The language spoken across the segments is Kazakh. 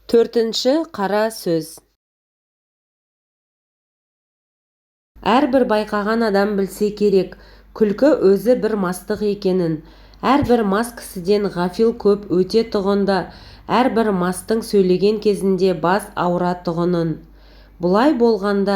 Төртінші қара сөз. Әрбір байқаған адам білсе керек, күлкі өзі бір мастық екенін. Әрбір мас кісіден ғафил көп өте тұғында, әрбір мастың сөйлеген кезінде бас ауыратұғынын. Бұлай болғанда,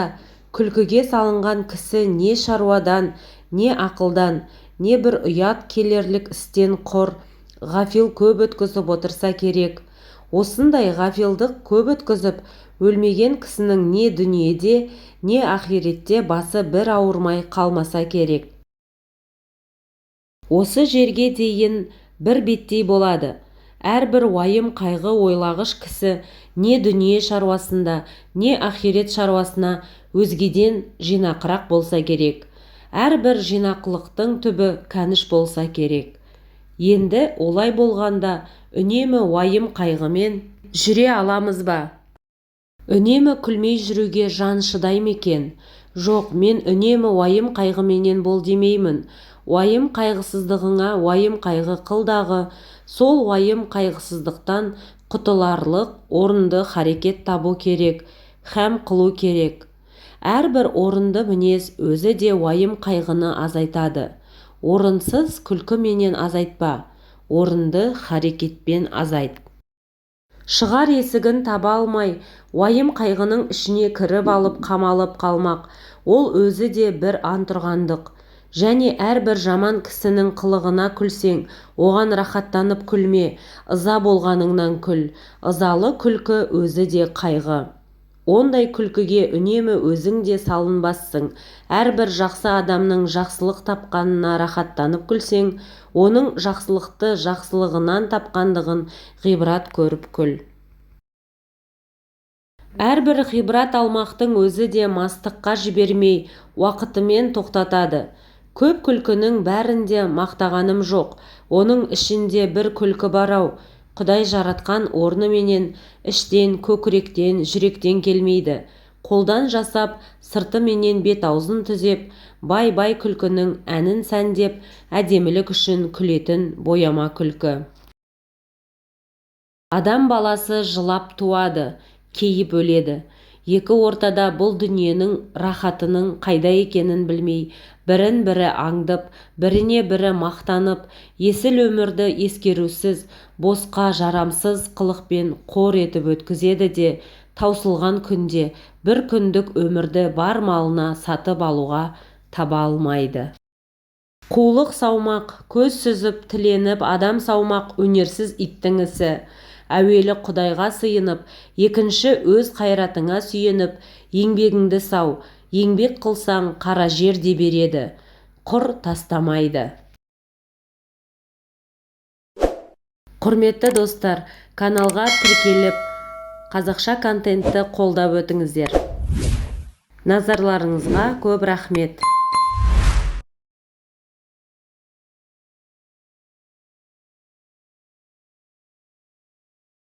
күлкіге салынған кісі не шаруадан, не ақылдан, не бір ұят келерлік істен құр, ғафил көп өткізіп отырса керек. Осындай ғафилдық көп өткізіп, өлмеген кісінің не дүниеде, не ақиретте басы бір ауырмай қалмаса керек. Осы жерге дейін бір беттей болады. Әрбір уайым қайғы ойлағыш кісі не дүние шаруасында, не ақирет шаруасына өзгеден жинақырақ болса керек. Әрбір жинақылықтың түбі кәніш болса керек. Енді олай болғанда үнемі уайым қайғымен жүре аламыз ба? Үнемі күлмей жүруге жан шыдай ма екен? Жоқ, мен үнемі уайым қайғыменен бол демеймін. Уайым қайғысыздығыңа уайым қайғы қылдағы, сол уайым қайғысыздықтан құтыларлық орынды харекет табу керек, һәм қылу керек. Әрбір орынды мінез өзі де уайым қайғыны азайтады. Орынсыз күлкіменен азайтпа, орынды харекетпен азайт. Шығар есігін таба алмай, уайым қайғының ішіне кіріп алып қамалып қалмақ, ол өзі де бір антұрғандық. Және әрбір жаман кісінің қылығына күлсең, оған рахаттанып күлме, ыза болғаныңнан күл. Ызалы күлкі өзі де қайғы. Ондай күлкіге үнемі өзің де салынбассың. Әрбір жақсы адамның жақсылық тапқанына рахаттанып күлсең, оның жақсылықты жақсылығынан тапқандығын ғибрат көріп күл. Әрбір ғибрат алмақтың өзі де мастыққа жібермей, уақытымен тоқтатады. Көп күлкінің бәрінде мақтағаным жоқ, оның ішінде бір күлкі бар-ау. Құдай жаратқан орныменен іштен, көкіректен, жүректен келмейді. Қолдан жасап, сыртыменен бет-аузын түзеп, бай-бай күлкінің әнін сәндеп, әдемілік үшін күлетін бояма күлкі. Адам баласы жылап туады, кейіп өледі. Екі ортада бұл дүниенің рахатының қайда екенін білмей, бірін-бірі аңдып, біріне бірі мақтанып, есіл өмірді ескерусіз, босқа жарамсыз қылықпен қор етіп өткізеді де, таусылған күнде бір күндік өмірді бар малына сатып алуға таба алмайды. Қулық саумақ, көз сүзіп, тіленіп, адам саумақ өнерсіз иттің ісі. Әуелі Құдайға сыйынып, екінші өз қайратыңа сүйеніп, еңбегіңді сау, еңбек қылсаң қара жер де береді, құр тастамайды. Құрметті достар, каналға тіркеліп, қазақша контентті қолдап өтіңіздер. Назарларыңызға көп рахмет.